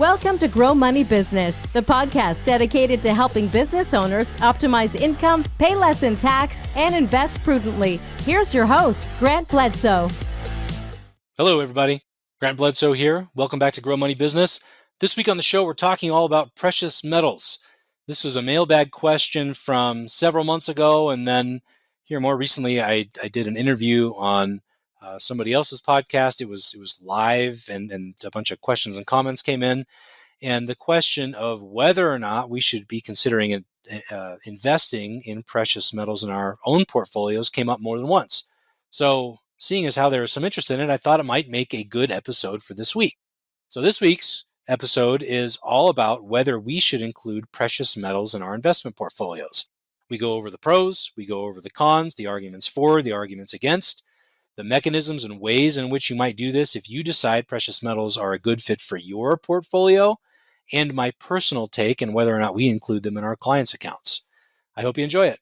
Welcome to Grow Money Business, the podcast dedicated to helping business owners optimize income, pay less in tax, and invest prudently. Here's your host, Grant Bledsoe. Hello, everybody. Grant Bledsoe here. Welcome back to Grow Money Business. This week on the show, we're talking all about precious metals. This was a mailbag question from several months ago, and then here more recently, I did an interview on somebody else's podcast. It was live, and a bunch of questions and comments came in. And the question of whether or not we should be considering investing in precious metals in our own portfolios came up more than once. So seeing as how there is some interest in it, I thought it might make a good episode for this week. So this week's episode is all about whether we should include precious metals in our investment portfolios. We go over the pros, we go over the cons, the arguments for, the arguments against, the mechanisms and ways in which you might do this if you decide precious metals are a good fit for your portfolio, and my personal take and whether or not we include them in our clients' accounts. I hope you enjoy it.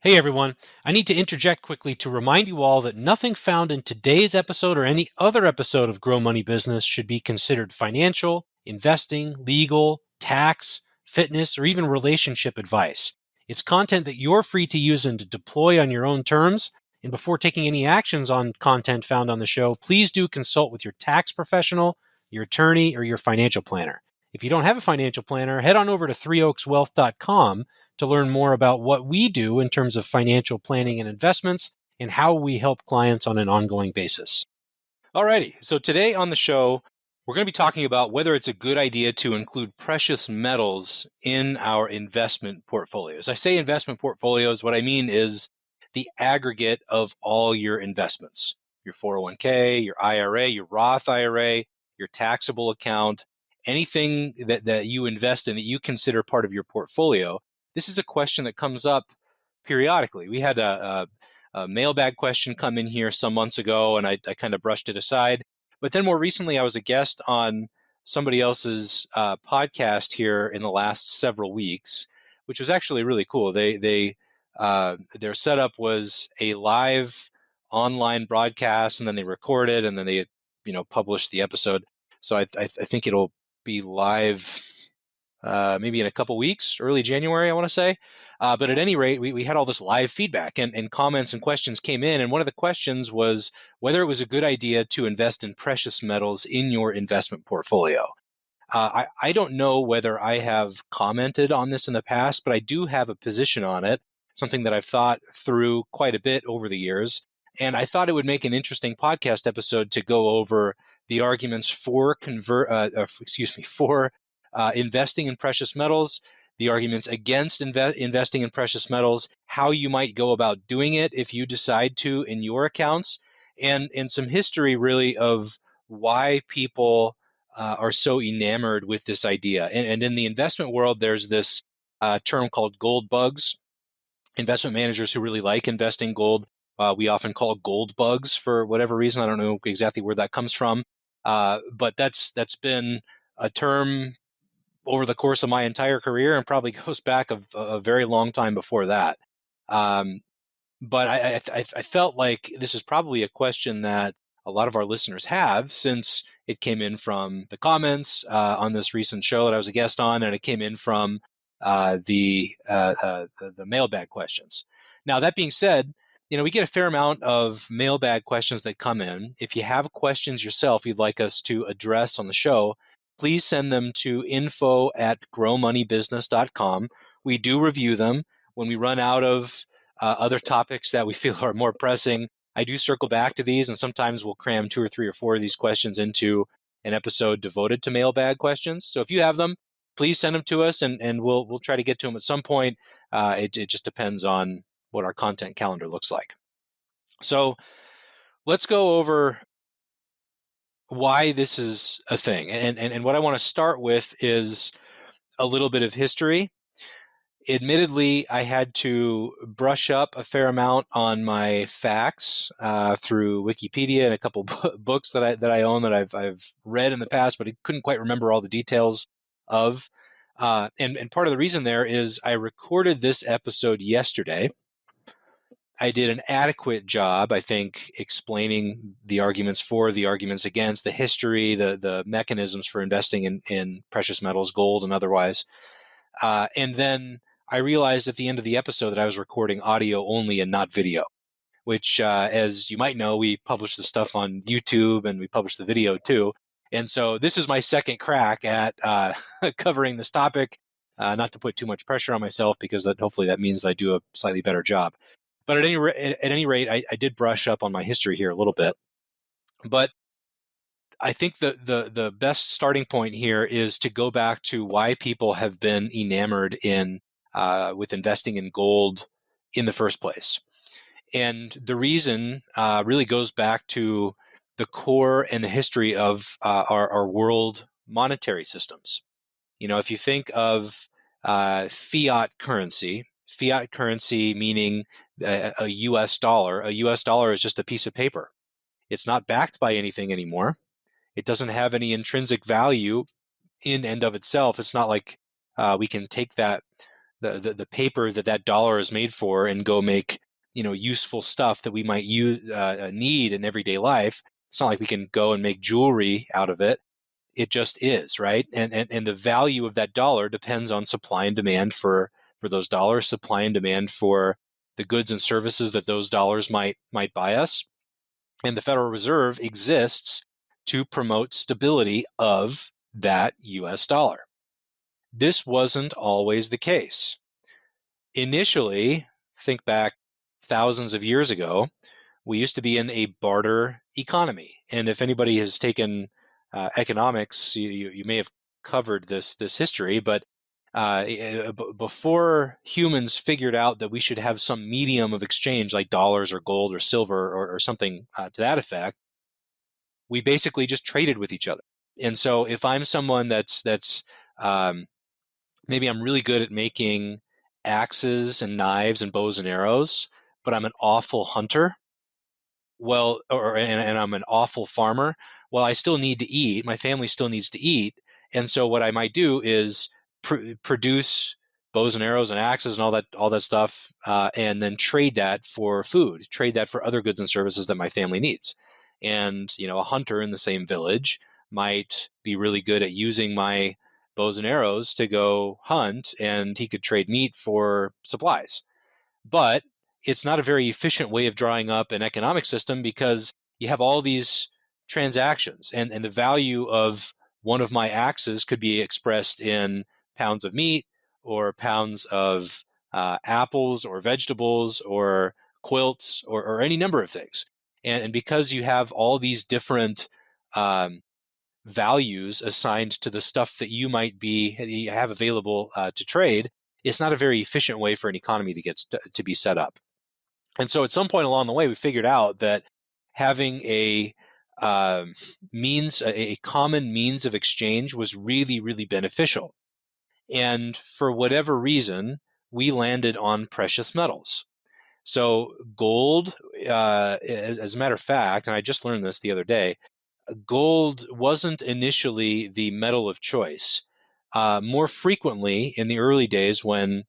Hey everyone, I need to interject quickly to remind you all that nothing found in today's episode or any other episode of Grow Money Business should be considered financial, investing, legal, tax, fitness, or even relationship advice. It's content that you're free to use and to deploy on your own terms. And before taking any actions on content found on the show, please do consult with your tax professional, your attorney, or your financial planner. If you don't have a financial planner, head on over to threeoakswealth.com to learn more about what we do in terms of financial planning and investments and how we help clients on an ongoing basis. Alrighty, so today on the show, we're going to be talking about whether it's a good idea to include precious metals in our investment portfolios. I say investment portfolios, what I mean is the aggregate of all your investments, your 401k, your IRA, your Roth IRA, your taxable account, anything that you invest in that you consider part of your portfolio. This is a question that comes up periodically. We had a mailbag question come in here some months ago, and I kind of brushed it aside. But then more recently, I was a guest on somebody else's podcast here in the last several weeks, which was actually really cool. Their setup was a live online broadcast, and then they recorded, and then they published the episode. So I think it'll be live maybe in a couple weeks, early January, I want to say. But at any rate, we had all this live feedback, and comments and questions came in. And one of the questions was whether it was a good idea to invest in precious metals in your investment portfolio. I don't know whether I have commented on this in the past, but I do have a position on it, something that I've thought through quite a bit over the years. And I thought it would make an interesting podcast episode to go over the arguments for investing in precious metals, the arguments against investing in precious metals, how you might go about doing it if you decide to in your accounts, and some history really of why people are so enamored with this idea. And in the investment world, there's this term called gold bugs. Investment managers who really like investing gold, we often call gold bugs for whatever reason. I don't know exactly where that comes from, but that's been a term over the course of my entire career, and probably goes back a very long time before that. But I felt like this is probably a question that a lot of our listeners have, since it came in from the comments on this recent show that I was a guest on, and it came in from the mailbag questions. Now, that being said, we get a fair amount of mailbag questions that come in. If you have questions yourself you'd like us to address on the show, please send them to info@growmoneybusiness.com. We do review them. When we run out of other topics that we feel are more pressing, I do circle back to these, and sometimes we'll cram 2 or 3 or 4 of these questions into an episode devoted to mailbag questions. So if you have them, please send them to us, and we'll try to get to them at some point. It just depends on what our content calendar looks like. So let's go over why this is a thing. And what I want to start with is a little bit of history. Admittedly, I had to brush up a fair amount on my facts through Wikipedia and a couple books that I own that I've read in the past, but I couldn't quite remember all the details of. And part of the reason there is I recorded this episode yesterday. I did an adequate job, I think, explaining the arguments for, the arguments against, the history, the mechanisms for investing in precious metals, gold and otherwise. And then I realized at the end of the episode that I was recording audio only and not video, which, as you might know, we publish the stuff on YouTube and we publish the video too. And so this is my second crack at covering this topic, not to put too much pressure on myself, because hopefully that means I do a slightly better job. But at any rate, I did brush up on my history here a little bit. But I think the best starting point here is to go back to why people have been enamored with investing in gold in the first place. And the reason really goes back to the core and the history of our world monetary systems. If you think of fiat currency meaning a US dollar is just a piece of paper. It's not backed by anything anymore. It doesn't have any intrinsic value in and of itself. It's not like we can take the paper that dollar is made for and go make useful stuff that we might need in everyday life. It's not like we can go and make jewelry out of it. It just is, right? And the value of that dollar depends on supply and demand for those dollars, supply and demand for the goods and services that those dollars might buy us. And the Federal Reserve exists to promote stability of that US dollar. This wasn't always the case. Initially, think back thousands of years ago, we used to be in a barter economy. And if anybody has taken economics, you may have covered this history, but before humans figured out that we should have some medium of exchange like dollars or gold or silver or something to that effect, we basically just traded with each other. And so if I'm someone that's maybe I'm really good at making axes and knives and bows and arrows, but I'm an awful hunter, and I'm an awful farmer, well, I still need to eat. My family still needs to eat. And so what I might do is produce bows and arrows and axes and all that stuff, and then trade that for food, trade that for other goods and services that my family needs. And, a hunter in the same village might be really good at using my bows and arrows to go hunt, and he could trade meat for supplies. But it's not a very efficient way of drawing up an economic system, because you have all these transactions, and the value of one of my axes could be expressed in pounds of meat or pounds of apples or vegetables or quilts or any number of things. And because you have all these different values assigned to the stuff that you have available to trade, it's not a very efficient way for an economy to be set up. And so at some point along the way, we figured out that having a common means of exchange was really, really beneficial. And for whatever reason, we landed on precious metals. So gold, as a matter of fact, and I just learned this the other day, gold wasn't initially the metal of choice. More frequently in the early days, when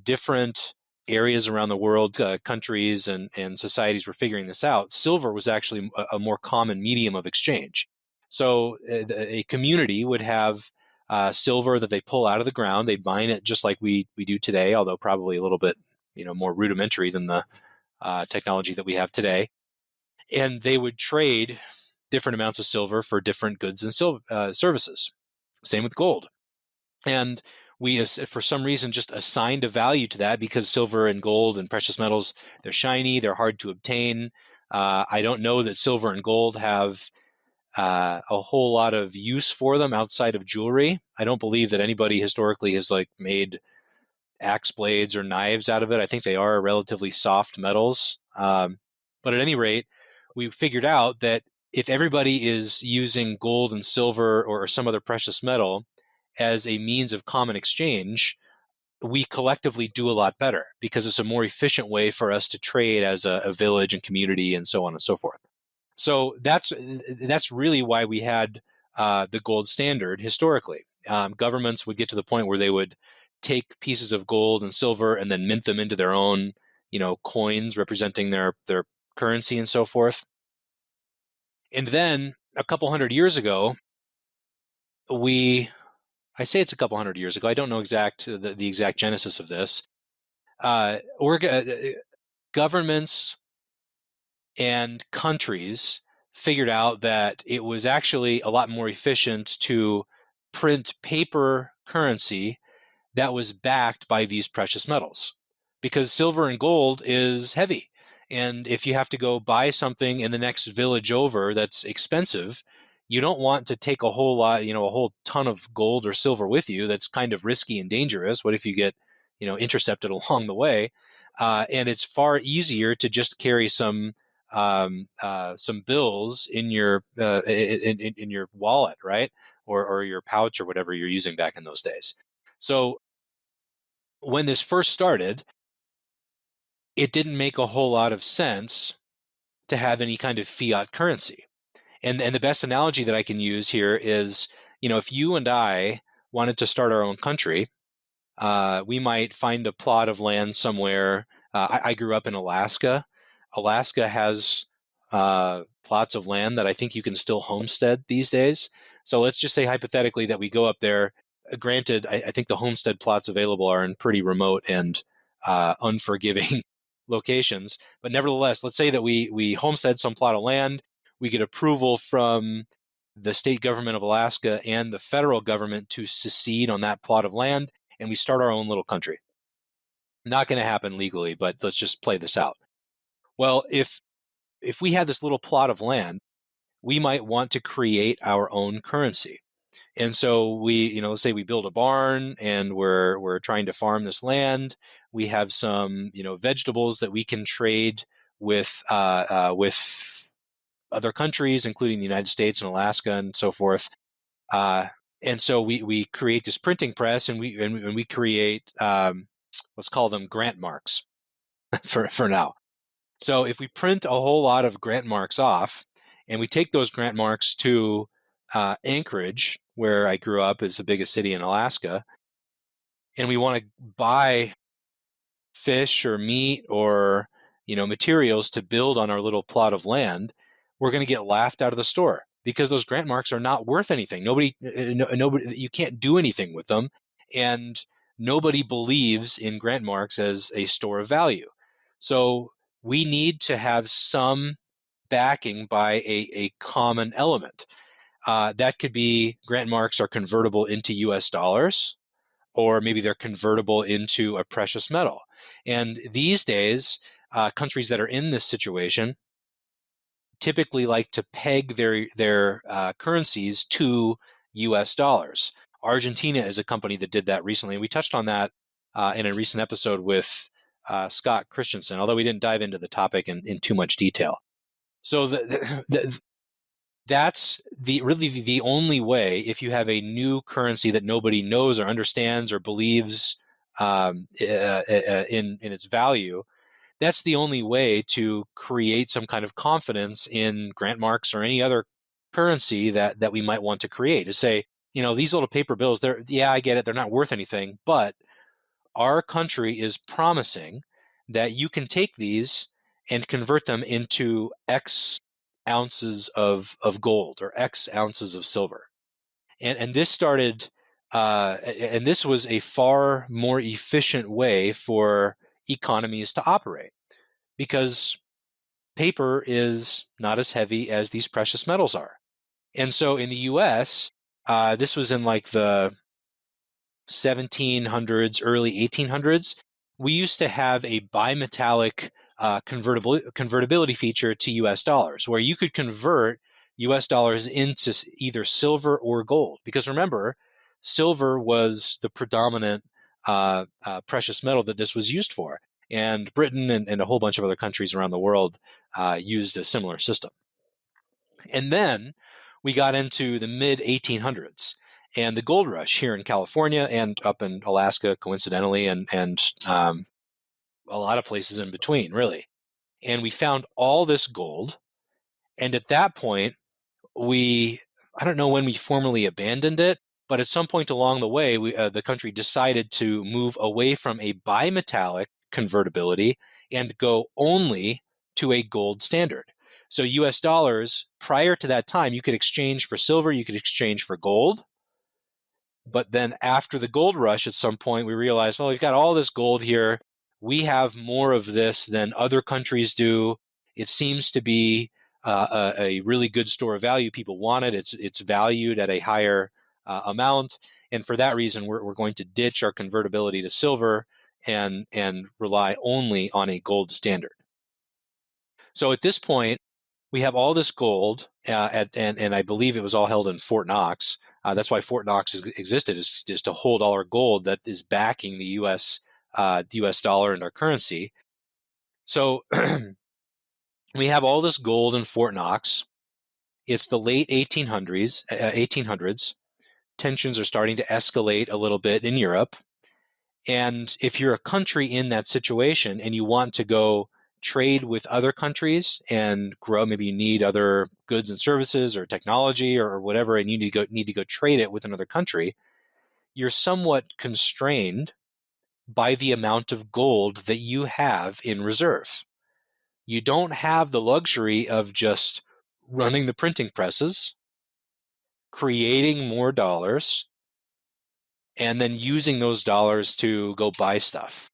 different areas around the world, countries and societies were figuring this out, silver was actually a more common medium of exchange. So a community would have silver that they pull out of the ground. They mine it just like we do today, although probably a little bit more rudimentary than the technology that we have today. And they would trade different amounts of silver for different goods and services. Same with gold. And we, for some reason, just assigned a value to that, because silver and gold and precious metals, they're shiny, they're hard to obtain. I don't know that silver and gold have a whole lot of use for them outside of jewelry. I don't believe that anybody historically has made axe blades or knives out of it. I think they are relatively soft metals. But at any rate, we figured out that if everybody is using gold and silver or some other precious metal as a means of common exchange, we collectively do a lot better, because it's a more efficient way for us to trade as a village and community and so on and so forth. So that's really why we had the gold standard historically. Governments would get to the point where they would take pieces of gold and silver and then mint them into their own coins representing their currency and so forth. And then a couple hundred years ago, I say it's a couple hundred years ago. I don't know the exact genesis of this. Governments and countries figured out that it was actually a lot more efficient to print paper currency that was backed by these precious metals, because silver and gold is heavy. And if you have to go buy something in the next village over that's expensive, you don't want to take a whole lot, a whole ton of gold or silver with you. That's kind of risky and dangerous. What if you get, intercepted along the way? And it's far easier to just carry some bills in your in your wallet, right, or your pouch or whatever you're using back in those days. So when this first started, it didn't make a whole lot of sense to have any kind of fiat currency. And the best analogy that I can use here is, if you and I wanted to start our own country, we might find a plot of land somewhere. I grew up in Alaska. Alaska has plots of land that I think you can still homestead these days. So let's just say hypothetically that we go up there. Granted, I think the homestead plots available are in pretty remote and unforgiving locations. But nevertheless, let's say that we homestead some plot of land. We get approval from the state government of Alaska and the federal government to secede on that plot of land, and we start our own little country. Not going to happen legally, but let's just play this out. Well, if we had this little plot of land, we might want to create our own currency. And so let's say we build a barn and we're trying to farm this land. We have some, vegetables that we can trade with other countries, including the United States and Alaska and so forth. And so we create this printing press, and we create let's call them grant marks for now. So if we print a whole lot of grant marks off, and we take those grant marks to Anchorage, where I grew up, is the biggest city in Alaska, and we want to buy fish or meat or materials to build on our little plot of land, we're going to get laughed out of the store because those grant marks are not worth anything. Nobody, you can't do anything with them, and nobody believes in grant marks as a store of value. So we need to have some backing by a common element. That could be grant marks are convertible into US dollars, or maybe they're convertible into a precious metal. And these days, countries that are in this situation typically like to peg their currencies to US dollars. Argentina is a company that did that recently. We touched on that in a recent episode with Scott Christensen, although we didn't dive into the topic in too much detail. So that's really the only way, if you have a new currency that nobody knows or understands or believes in its value, that's the only way to create some kind of confidence in grant marks or any other currency that we might want to create. To say, these little paper bills, I get it, they're not worth anything, but our country is promising that you can take these and convert them into X ounces of gold or X ounces of silver. And this started, and this was a far more efficient way for economies to operate, because paper is not as heavy as these precious metals are. And so in the US, this was in like the 1700s, early 1800s, we used to have a bimetallic convertibility feature to US dollars, where you could convert US dollars into either silver or gold. Because remember, silver was the predominant precious metal that this was used for. And Britain and a whole bunch of other countries around the world used a similar system. And then we got into the mid 1800s and the gold rush here in California and up in Alaska, coincidentally, and a lot of places in between, really. And we found all this gold. And at that point, I don't know when we formally abandoned it, but at some point along the way, the country decided to move away from a bimetallic convertibility and go only to a gold standard. So US dollars, prior to that time, you could exchange for silver, you could exchange for gold. But then after the gold rush, at some point, we realized, well, we've got all this gold here. We have more of this than other countries do. It seems to be a really good store of value. People want it. It's valued at a higher amount. And for that reason, we're going to ditch our convertibility to silver and rely only on a gold standard. So at this point, we have all this gold, and I believe it was all held in Fort Knox. That's why Fort Knox existed, is to hold all our gold that is backing the U.S. dollar and our currency. So we have all this gold in Fort Knox. It's the late 1800s. Tensions are starting to escalate a little bit in Europe. And if you're a country in that situation and you want to go trade with other countries and grow, maybe you need other goods and services or technology or whatever, and you need to go trade it with another country, you're somewhat constrained by the amount of gold that you have in reserve. You don't have the luxury of just running the printing presses, creating more dollars, and then using those dollars to go buy stuff.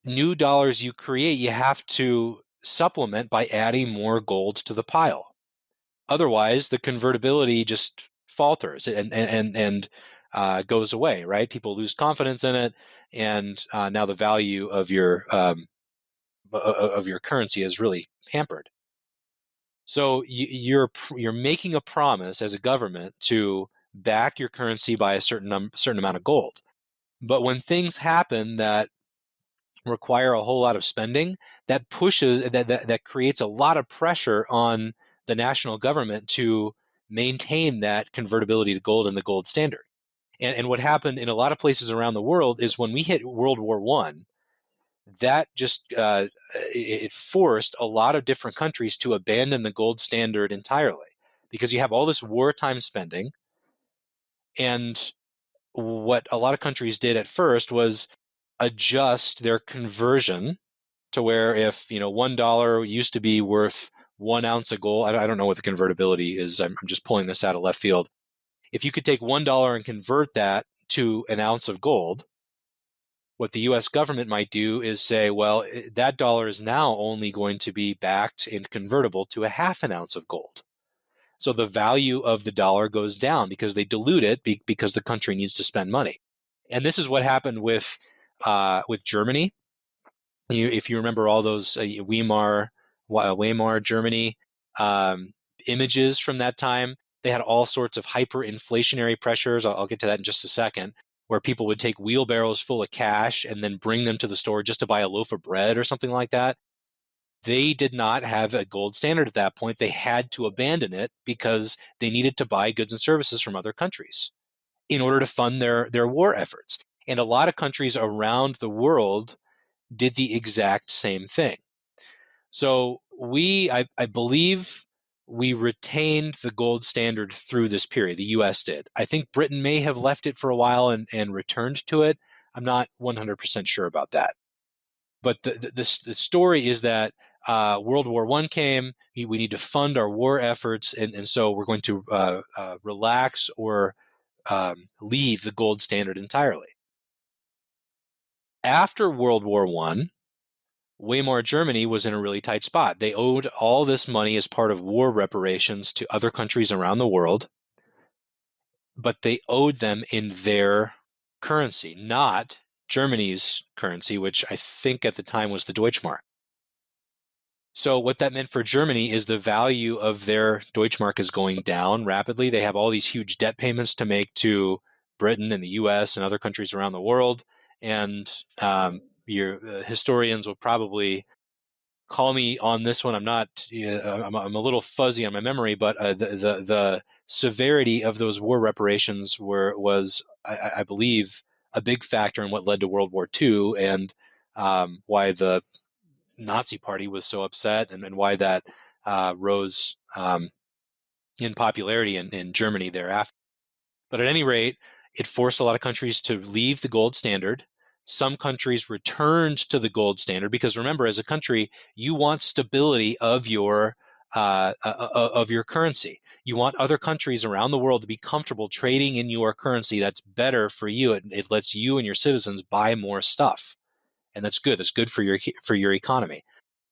New dollars you create, you have to supplement by adding more gold to the pile. Otherwise, the convertibility just falters and goes away, right? People lose confidence in it, and now the value of your currency is really hampered. So you're making a promise as a government to back your currency by a certain amount of gold. But when things happen that require a whole lot of spending, that creates a lot of pressure on the national government to maintain that convertibility to gold and the gold standard. And what happened in a lot of places around the world is when we hit World War I, that just it forced a lot of different countries to abandon the gold standard entirely, because you have all this wartime spending. And what a lot of countries did at first was adjust their conversion to where, if $1 used to be worth 1 ounce of gold, I don't know what the convertibility is. I'm just pulling this out of left field. If you could take $1 and convert that to an ounce of gold, what the U.S. government might do is say, well, that dollar is now only going to be backed and convertible to a half an ounce of gold. So the value of the dollar goes down because they dilute it because the country needs to spend money. And this is what happened with Germany. If you remember all those Weimar, Germany images from that time, they had all sorts of hyperinflationary pressures. I'll get to that in just a second, where people would take wheelbarrows full of cash and then bring them to the store just to buy a loaf of bread or something like that. They did not have a gold standard at that point. They had to abandon it because they needed to buy goods and services from other countries in order to fund their war efforts. And a lot of countries around the world did the exact same thing. So I believe we retained the gold standard through this period. The U.S. did. I think Britain may have left it for a while and returned to it. I'm not 100% sure about that. But the story is that World War I came. We need to fund our war efforts, and so we're going to relax or leave the gold standard entirely. After World War I, Weimar Germany was in a really tight spot. They owed all this money as part of war reparations to other countries around the world, but they owed them in their currency, not Germany's currency, which I think at the time was the Deutschmark. So what that meant for Germany is the value of their Deutschmark is going down rapidly. They have all these huge debt payments to make to Britain and the U.S. and other countries around the world. And your historians will probably call me on this one. I'm not. I'm a little fuzzy on my memory, but the severity of those war reparations was, I believe, a big factor in what led to World War II and why the Nazi Party was so upset and why that rose in popularity in Germany thereafter. But at any rate, it forced a lot of countries to leave the gold standard. Some countries returned to the gold standard because, remember, as a country, you want stability of your currency. You want other countries around the world to be comfortable trading in your currency. That's better for you. It lets you and your citizens buy more stuff, and that's good. That's good for your economy.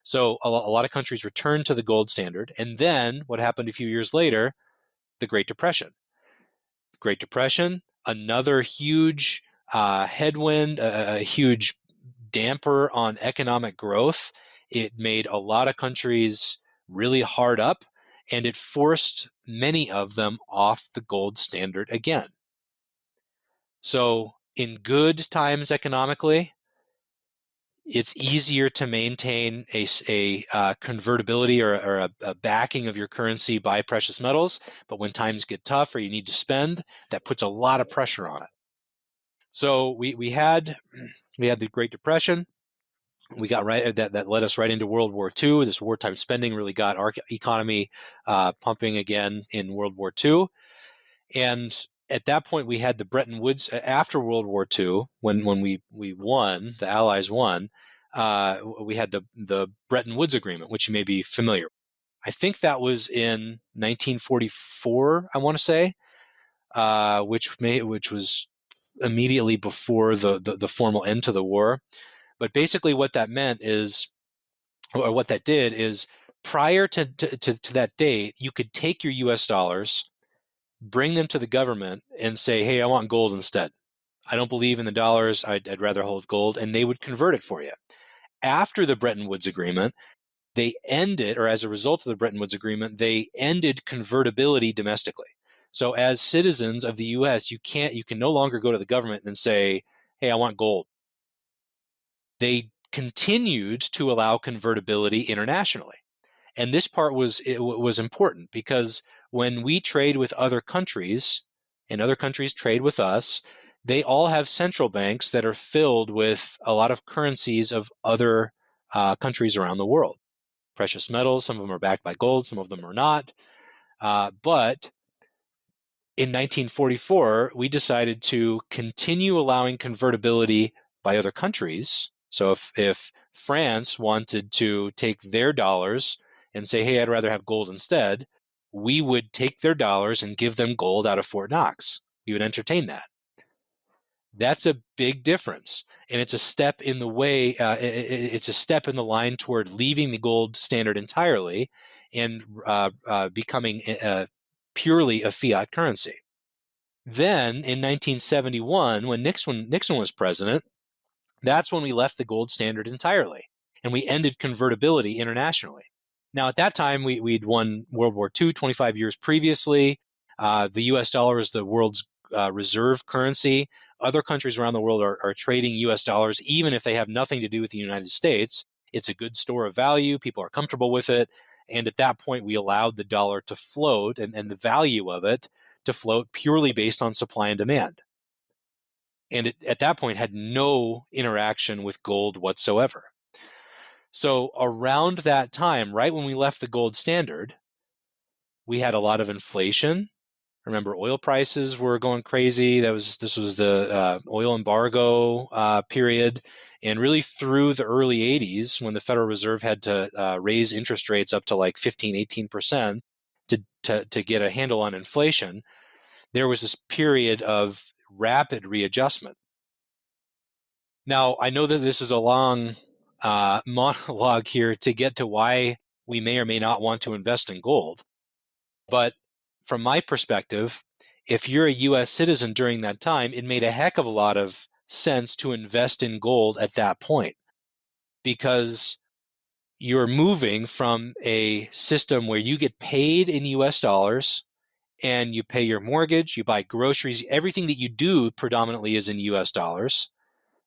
So a lot of countries returned to the gold standard, and then what happened a few years later? The Great Depression. Great Depression, another huge headwind, a huge damper on economic growth. It made a lot of countries really hard up, and it forced many of them off the gold standard again. So in good times economically, it's easier to maintain a convertibility or a backing of your currency by precious metals. But when times get tough or you need to spend, that puts a lot of pressure on it. So we had the Great Depression. We got that led us right into World War II. This wartime spending really got our economy pumping again in World War II. And at that point, we had the Bretton Woods after World War II, when we won, the Allies won. We had the Bretton Woods Agreement, which you may be familiar with. I think that was in 1944, I want to say, which was immediately before the formal end to the war. But basically what that meant is, or what that did is, prior to that date, you could take your US dollars, bring them to the government and say, hey, I want gold instead. I don't believe in the dollars. I'd rather hold gold. And they would convert it for you. After the Bretton Woods Agreement, they ended, or as a result of the Bretton Woods Agreement, they ended convertibility domestically. So as citizens of the US, you can no longer go to the government and say, hey, I want gold. They continued to allow convertibility internationally. And this part was important because when we trade with other countries and other countries trade with us, they all have central banks that are filled with a lot of currencies of other countries around the world. Precious metals, some of them are backed by gold, some of them are not. But in 1944, we decided to continue allowing convertibility by other countries. So if France wanted to take their dollars and say, hey, I'd rather have gold instead, we would take their dollars and give them gold out of Fort Knox. We would entertain that. That's a big difference. And it's a step in the way, it's a step in the line toward leaving the gold standard entirely and becoming purely a fiat currency. Then in 1971, when Nixon was president, that's when we left the gold standard entirely, and we ended convertibility internationally. Now, at that time, we'd won World War II 25 years previously. The US dollar is the world's reserve currency. Other countries around the world are trading US dollars, even if they have nothing to do with the United States. It's a good store of value. People are comfortable with it. And at that point, we allowed the dollar to float and the value of it to float purely based on supply and demand. And it, at that point, had no interaction with gold whatsoever. So around that time, right when we left the gold standard, we had a lot of inflation. Remember, oil prices were going crazy. This was the oil embargo period. And really through the early 80s, when the Federal Reserve had to raise interest rates up to like 15, 18% to get a handle on inflation, there was this period of rapid readjustment. Now, I know that this is a long monologue here to get to why we may or may not want to invest in gold. But from my perspective, if you're a U.S. citizen during that time, it made a heck of a lot of sense to invest in gold at that point, because you're moving from a system where you get paid in U.S. dollars and you pay your mortgage, you buy groceries, everything that you do predominantly is in U.S. dollars.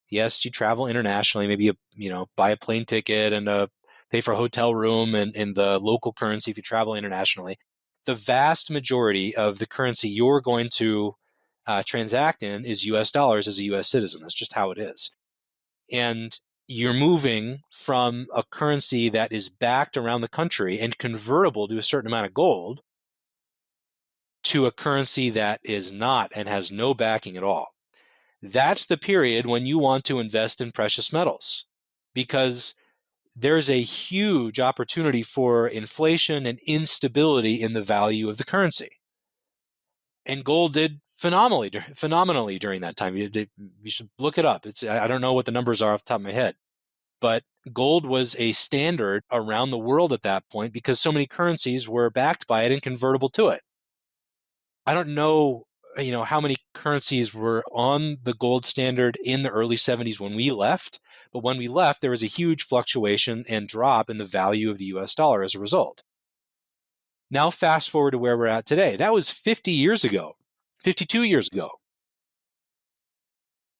Yes, you travel internationally, maybe you buy a plane ticket and pay for a hotel room in the local currency if you travel internationally. The vast majority of the currency you're going to transact in is U.S. dollars as a U.S. citizen. That's just how it is. And you're moving from a currency that is backed around the country and convertible to a certain amount of gold to a currency that is not and has no backing at all. that's the period when you want to invest in precious metals, because there's a huge opportunity for inflation and instability in the value of the currency. And gold did phenomenally during that time. You should look it up. I don't know what the numbers are off the top of my head, but gold was a standard around the world at that point because so many currencies were backed by it and convertible to it. I don't know, how many currencies were on the gold standard in the early 70s when we left, but when we left, there was a huge fluctuation and drop in the value of the US dollar as a result. Now fast forward to where we're at today. That was 50 years ago, 52 years ago.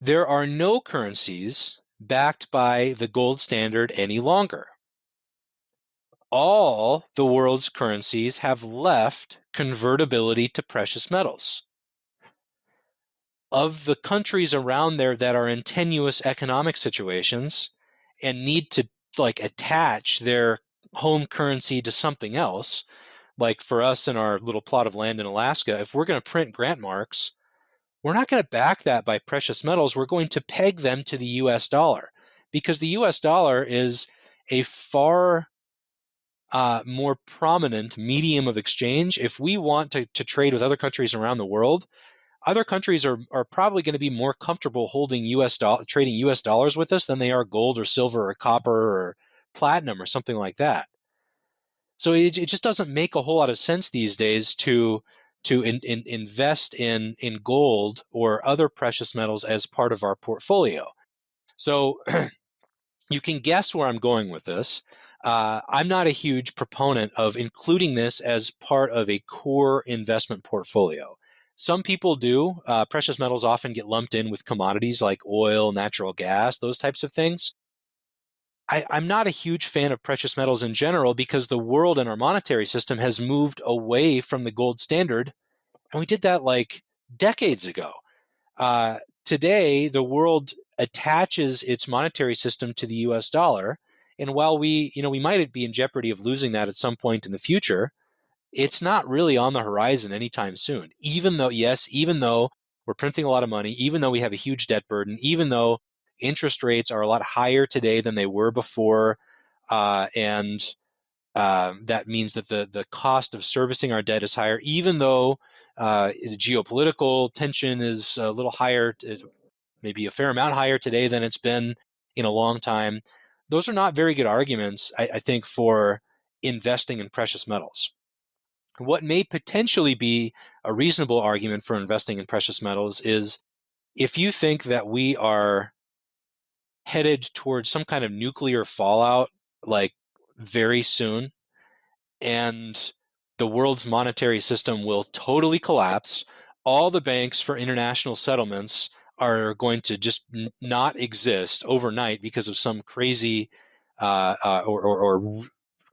There are no currencies backed by the gold standard any longer. All the world's currencies have left convertibility to precious metals. Of the countries around there that are in tenuous economic situations and need to attach their home currency to something else, like for us in our little plot of land in Alaska, if we're going to print grant marks, we're not going to back that by precious metals. We're going to peg them to the US dollar, because the US dollar is a far more prominent medium of exchange. If we want to trade with other countries around the world, other countries are probably going to be more comfortable holding trading US dollars with us than they are gold or silver or copper or platinum or something like that. So it just doesn't make a whole lot of sense these days to invest in gold or other precious metals as part of our portfolio. So you can guess where I'm going with this. I'm not a huge proponent of including this as part of a core investment portfolio. Some people do. Precious metals often get lumped in with commodities like oil, natural gas, those types of things. I'm not a huge fan of precious metals in general because the world and our monetary system has moved away from the gold standard, and we did that decades ago. Today, the world attaches its monetary system to the US dollar, and while we might be in jeopardy of losing that at some point in the future, it's not really on the horizon anytime soon. Even though we're printing a lot of money, even though we have a huge debt burden, even though interest rates are a lot higher today than they were before, and that means that the cost of servicing our debt is higher, even though the geopolitical tension is a little higher, maybe a fair amount higher today than it's been in a long time. Those are not very good arguments, I think, for investing in precious metals. What may potentially be a reasonable argument for investing in precious metals is if you think that we are headed towards some kind of nuclear fallout very soon, and the world's monetary system will totally collapse. All the banks for international settlements are going to just not exist overnight because of some crazy or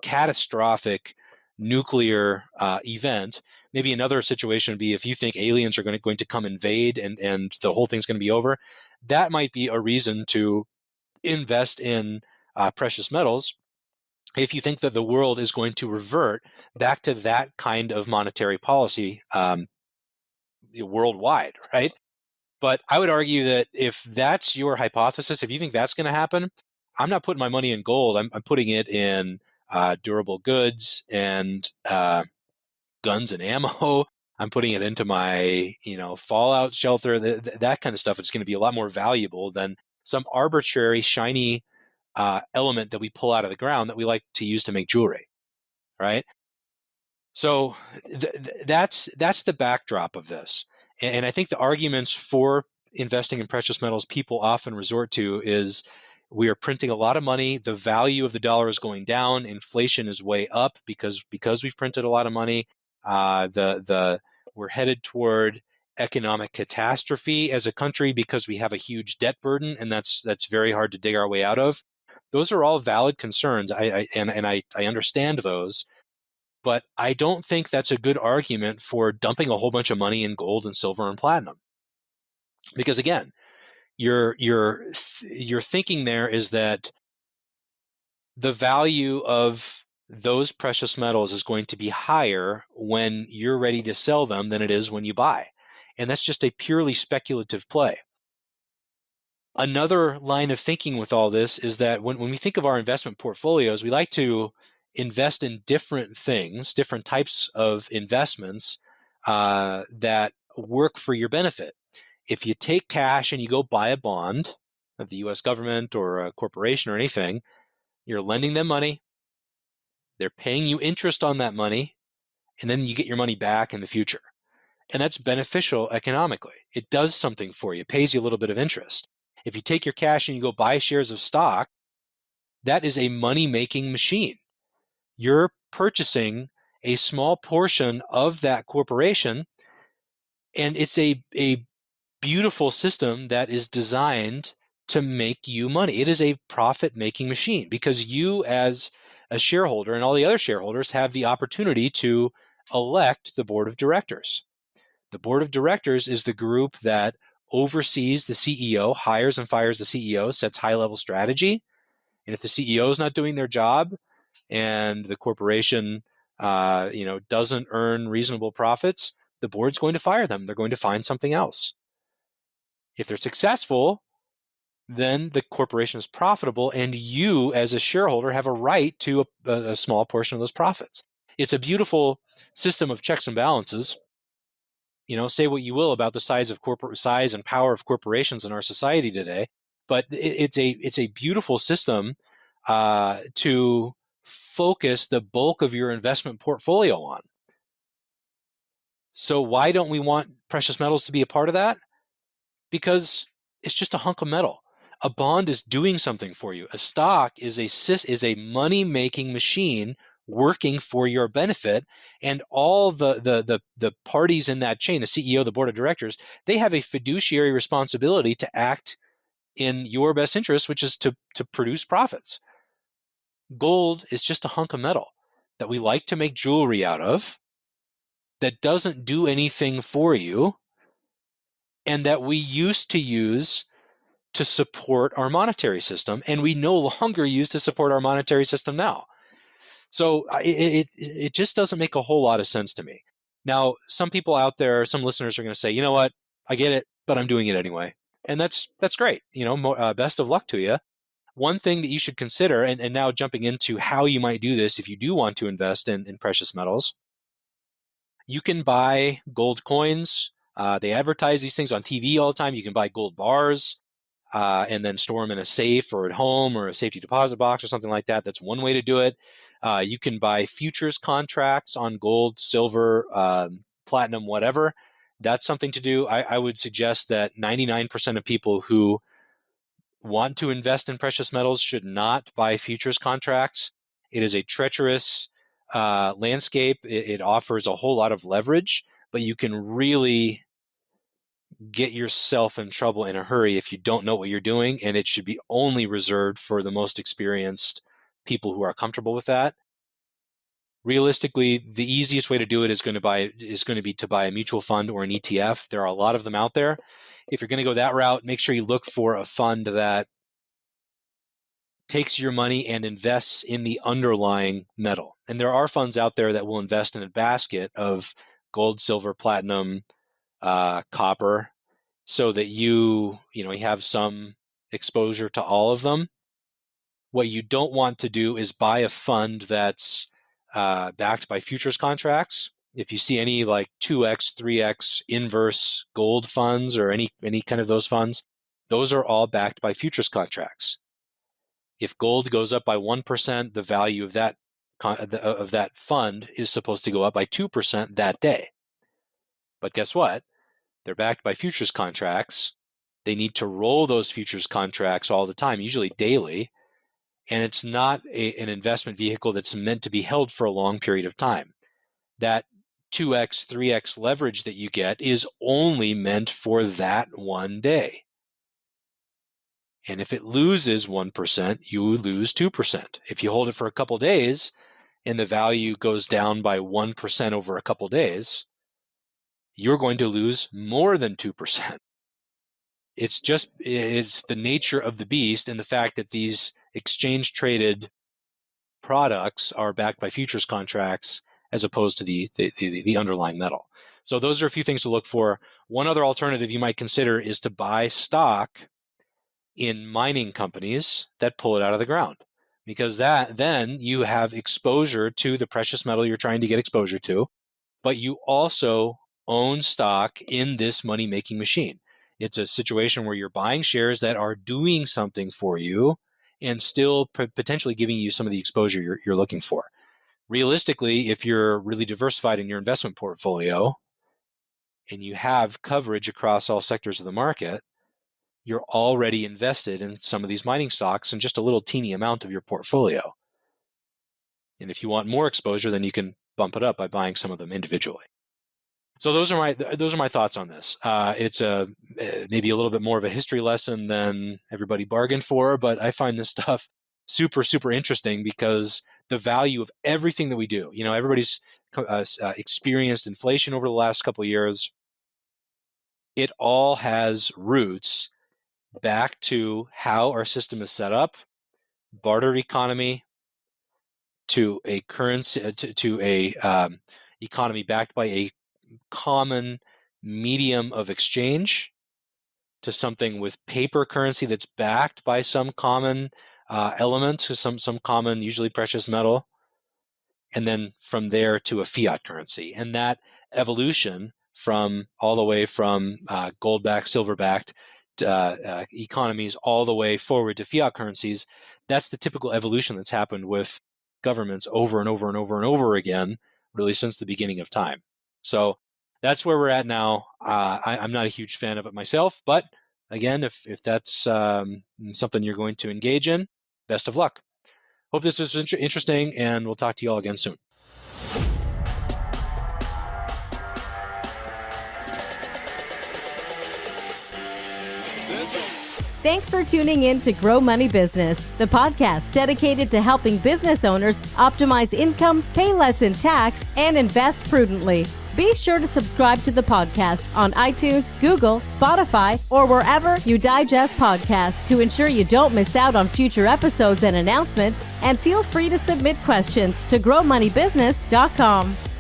catastrophic nuclear event. Maybe another situation would be if you think aliens are going to come invade and the whole thing's going to be over. That might be a reason to invest in precious metals if you think that the world is going to revert back to that kind of monetary policy worldwide, right? But I would argue that if that's your hypothesis, if you think that's going to happen, I'm not putting my money in gold. I'm putting it in durable goods and guns and ammo. I'm putting it into my, fallout shelter, that kind of stuff. It's going to be a lot more valuable than some arbitrary, shiny element that we pull out of the ground that we like to use to make jewelry, right? So that's the backdrop of this. And I think the arguments for investing in precious metals people often resort to is we are printing a lot of money. The value of the dollar is going down. Inflation is way up because we've printed a lot of money. We're headed toward economic catastrophe as a country because we have a huge debt burden, and that's very hard to dig our way out of. Those are all valid concerns. I understand those. But I don't think that's a good argument for dumping a whole bunch of money in gold and silver and platinum. Because again, your thinking there is that the value of those precious metals is going to be higher when you're ready to sell them than it is when you buy. And that's just a purely speculative play. Another line of thinking with all this is that when we think of our investment portfolios, we like to invest in different things, different types of investments that work for your benefit. If you take cash and you go buy a bond of the US government or a corporation or anything, you're lending them money, they're paying you interest on that money, and then you get your money back in the future. And that's beneficial economically. It does something for you. It pays you a little bit of interest. If you take your cash and you go buy shares of stock, that is a money-making machine. You're purchasing a small portion of that corporation, and it's a beautiful system that is designed to make you money. It is a profit-making machine because you as a shareholder and all the other shareholders have the opportunity to elect the board of directors. The board of directors is the group that oversees the CEO, hires and fires the CEO, sets high-level strategy. And if the CEO is not doing their job and the corporation doesn't earn reasonable profits, the board's going to fire them. They're going to find something else. If they're successful, then the corporation is profitable, and you as a shareholder have a right to a small portion of those profits. It's a beautiful system of checks and balances. Say what you will about the size and power of corporations in our society today, but it's a beautiful system to focus the bulk of your investment portfolio on. So why don't we want precious metals to be a part of that? Because it's just a hunk of metal. A bond is doing something for you. A stock is a money-making machine working for your benefit, and all the parties in that chain, the CEO, the board of directors, they have a fiduciary responsibility to act in your best interest, which is to produce profits. Gold is just a hunk of metal that we like to make jewelry out of, that doesn't do anything for you, and that we used to use to support our monetary system, and we no longer use to support our monetary system now. So it just doesn't make a whole lot of sense to me. Now, some people out there, some listeners are going to say, you know what, I get it, but I'm doing it anyway. And that's great. Best of luck to you. One thing that you should consider, and now jumping into how you might do this if you do want to invest in precious metals, you can buy gold coins. They advertise these things on TV all the time. You can buy gold bars and then store them in a safe or at home or a safety deposit box or something like that. That's one way to do it. You can buy futures contracts on gold, silver, platinum, whatever. That's something to do. I would suggest that 99% of people who want to invest in precious metals should not buy futures contracts. It is a treacherous landscape. It offers a whole lot of leverage, but you can really get yourself in trouble in a hurry if you don't know what you're doing, and it should be only reserved for the most experienced people who are comfortable with that. Realistically, the easiest way to do it is going to be to buy a mutual fund or an ETF. There are a lot of them out there. If you're going to go that route, make sure you look for a fund that takes your money and invests in the underlying metal. And there are funds out there that will invest in a basket of gold, silver, platinum, copper, so that you have some exposure to all of them. What you don't want to do is buy a fund that's backed by futures contracts. If you see any like 2x, 3x inverse gold funds or any kind of those funds, those are all backed by futures contracts. If gold goes up by 1%, the value of that fund is supposed to go up by 2% that day. But guess what? They're backed by futures contracts. They need to roll those futures contracts all the time, usually daily. And it's not an investment vehicle that's meant to be held for a long period of time. That 2x, 3x leverage that you get is only meant for that one day. And if it loses 1%, you lose 2%. If you hold it for a couple days and the value goes down by 1% over a couple days, you're going to lose more than 2%. It's the nature of the beast, and the fact that these exchange traded products are backed by futures contracts as opposed to the underlying metal. So those are a few things to look for. One other alternative you might consider is to buy stock in mining companies that pull it out of the ground, because then you have exposure to the precious metal you're trying to get exposure to, but you also own stock in this money-making machine. It's a situation where you're buying shares that are doing something for you and still potentially giving you some of the exposure you're looking for. Realistically, if you're really diversified in your investment portfolio and you have coverage across all sectors of the market, you're already invested in some of these mining stocks in just a little teeny amount of your portfolio. And if you want more exposure, then you can bump it up by buying some of them individually. So those are my thoughts on this. It's maybe a little bit more of a history lesson than everybody bargained for, but I find this stuff super, super interesting because the value of everything that we do. Everybody's experienced inflation over the last couple of years. It all has roots back to how our system is set up, barter economy, to a currency, to a economy backed by a common medium of exchange, to something with paper currency that's backed by some common element, some common, usually precious metal, and then from there to a fiat currency. And that evolution from all the way from gold-backed, silver-backed economies all the way forward to fiat currencies, that's the typical evolution that's happened with governments over and over and over and over again, really since the beginning of time. So that's where we're at now. I'm not a huge fan of it myself, but again, if that's something you're going to engage in, best of luck. Hope this was interesting, and we'll talk to you all again soon. Thanks for tuning in to Grow Money Business, the podcast dedicated to helping business owners optimize income, pay less in tax, and invest prudently. Be sure to subscribe to the podcast on iTunes, Google, Spotify, or wherever you digest podcasts to ensure you don't miss out on future episodes and announcements, and feel free to submit questions to growmoneybusiness.com.